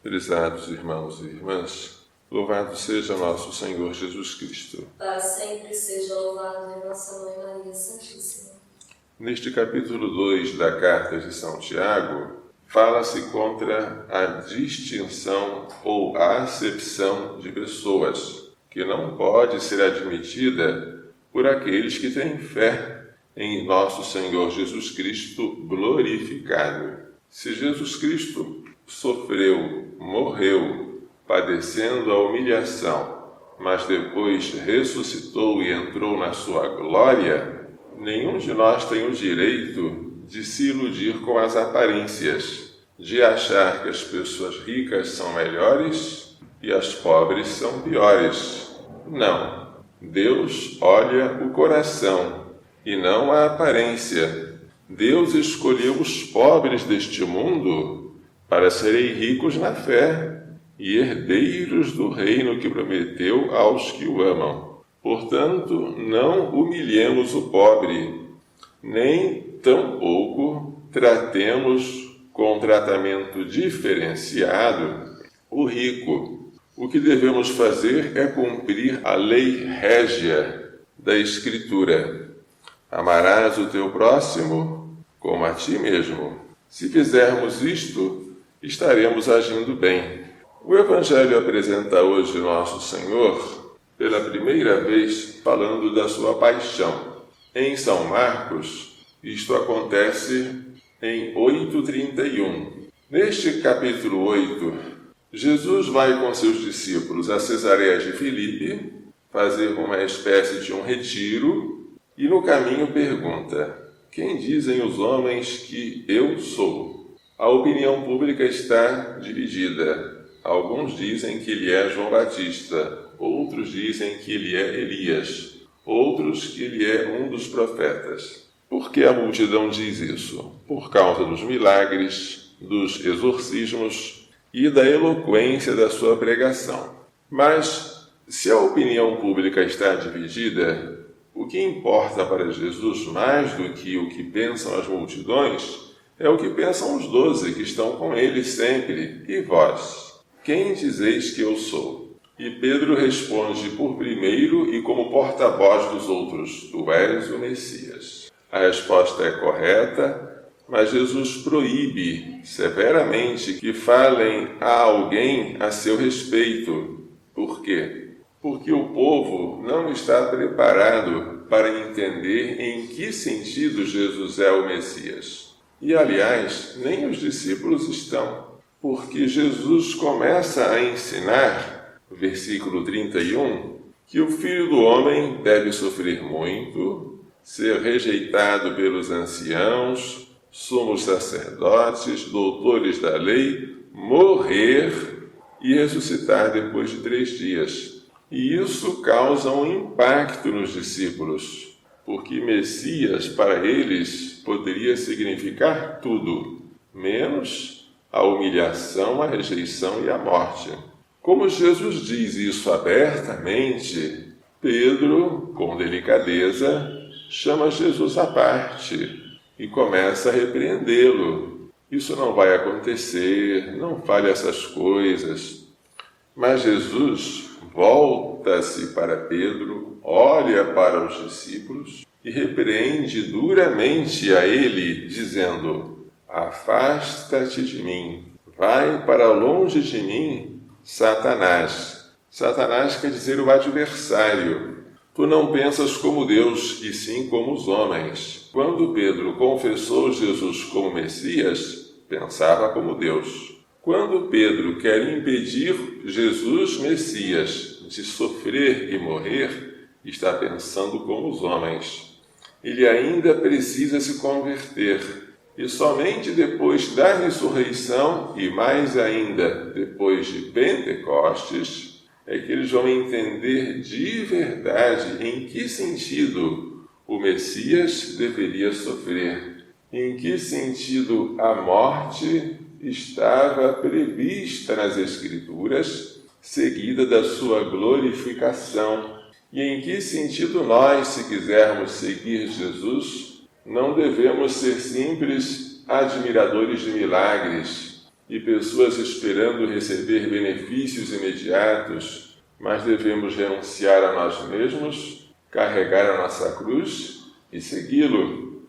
Prezados irmãos e irmãs, louvado seja nosso Senhor Jesus Cristo. Para sempre seja louvado em nossa Mãe Maria Santíssima. Neste capítulo 2 da Carta de São Tiago, fala-se contra a distinção ou a acepção de pessoas, que não pode ser admitida por aqueles que têm fé em nosso Senhor Jesus Cristo glorificado. Se Jesus Cristo sofreu, morreu, padecendo a humilhação, mas depois ressuscitou e entrou na sua glória, nenhum de nós tem o direito de se iludir com as aparências, de achar que as pessoas ricas são melhores e as pobres são piores. Não. Deus olha o coração e não a aparência. Deus escolheu os pobres deste mundo para serem ricos na fé e herdeiros do reino que prometeu aos que o amam. Portanto, não humilhemos o pobre, nem tampouco tratemos com tratamento diferenciado o rico. O que devemos fazer é cumprir a lei régia da Escritura. Amarás o teu próximo como a ti mesmo. Se fizermos isto, estaremos agindo bem. O Evangelho apresenta hoje nosso Senhor, pela primeira vez, falando da sua paixão. Em São Marcos, isto acontece em 8:31. Neste capítulo 8, Jesus vai com seus discípulos a Cesareia de Filipe fazer uma espécie de um retiro e no caminho pergunta: quem dizem os homens que eu sou? A opinião pública está dividida. Alguns dizem que ele é João Batista, outros dizem que ele é Elias, outros que ele é um dos profetas. Por que a multidão diz isso? Por causa dos milagres, dos exorcismos e da eloquência da sua pregação. Mas, se a opinião pública está dividida, o que importa para Jesus mais do que o que pensam as multidões é o que pensam os 12 que estão com ele sempre. E vós? Quem dizeis que eu sou? E Pedro responde por primeiro e como porta-voz dos outros: tu és o Messias. A resposta é correta, mas Jesus proíbe severamente que falem a alguém a seu respeito. Por quê? Porque o povo não está preparado para entender em que sentido Jesus é o Messias. E, aliás, nem os discípulos estão, porque Jesus começa a ensinar, versículo 31, que o Filho do Homem deve sofrer muito, ser rejeitado pelos anciãos, sumos sacerdotes, doutores da lei, morrer e ressuscitar depois de 3 dias. E isso causa um impacto nos discípulos, porque Messias, para eles, poderia significar tudo, menos a humilhação, a rejeição e a morte. Como Jesus diz isso abertamente, Pedro, com delicadeza, chama Jesus à parte e começa a repreendê-lo. Isso não vai acontecer, não fale essas coisas. Mas Jesus volta-se para Pedro, olha para os discípulos e repreende duramente a ele, dizendo: afasta-te de mim, vai para longe de mim, Satanás. Satanás quer dizer o adversário. Tu não pensas como Deus, e sim como os homens. Quando Pedro confessou Jesus como Messias, pensava como Deus. Quando Pedro quer impedir Jesus, Messias, de sofrer e morrer, está pensando como os homens. Ele ainda precisa se converter, e somente depois da ressurreição, e mais ainda depois de Pentecostes, é que eles vão entender de verdade em que sentido o Messias deveria sofrer, em que sentido a morte estava prevista nas Escrituras, seguida da sua glorificação, e em que sentido nós, se quisermos seguir Jesus, não devemos ser simples admiradores de milagres, e pessoas esperando receber benefícios imediatos, mas devemos renunciar a nós mesmos, carregar a nossa cruz e segui-lo.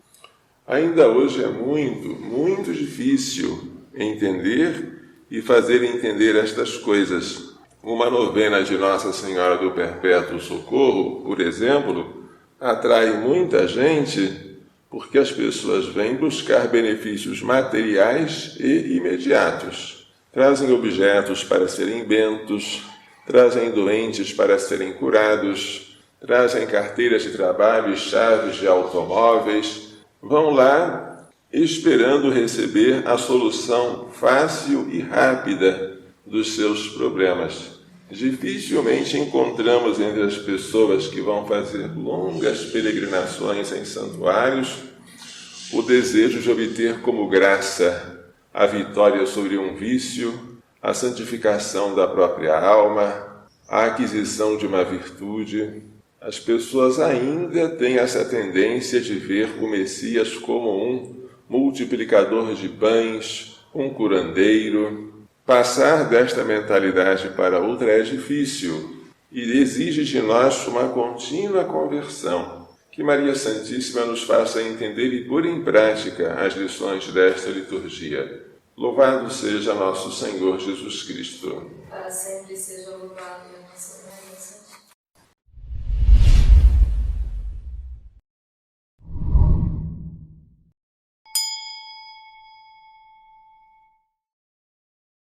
Ainda hoje é muito difícil entender e fazer entender estas coisas. Uma novena de Nossa Senhora do Perpétuo Socorro, por exemplo, atrai muita gente porque as pessoas vêm buscar benefícios materiais e imediatos. Trazem objetos para serem bentos, trazem doentes para serem curados, trazem carteiras de trabalho e chaves de automóveis. Vão lá esperando receber a solução fácil e rápida dos seus problemas. Dificilmente encontramos entre as pessoas que vão fazer longas peregrinações em santuários o desejo de obter como graça a vitória sobre um vício, a santificação da própria alma, a aquisição de uma virtude. As pessoas ainda têm essa tendência de ver o Messias como um multiplicador de pães, um curandeiro. Passar desta mentalidade para outra é difícil e exige de nós uma contínua conversão. Que Maria Santíssima nos faça entender e pôr em prática as lições desta liturgia. Louvado seja nosso Senhor Jesus Cristo. Para sempre seja louvado.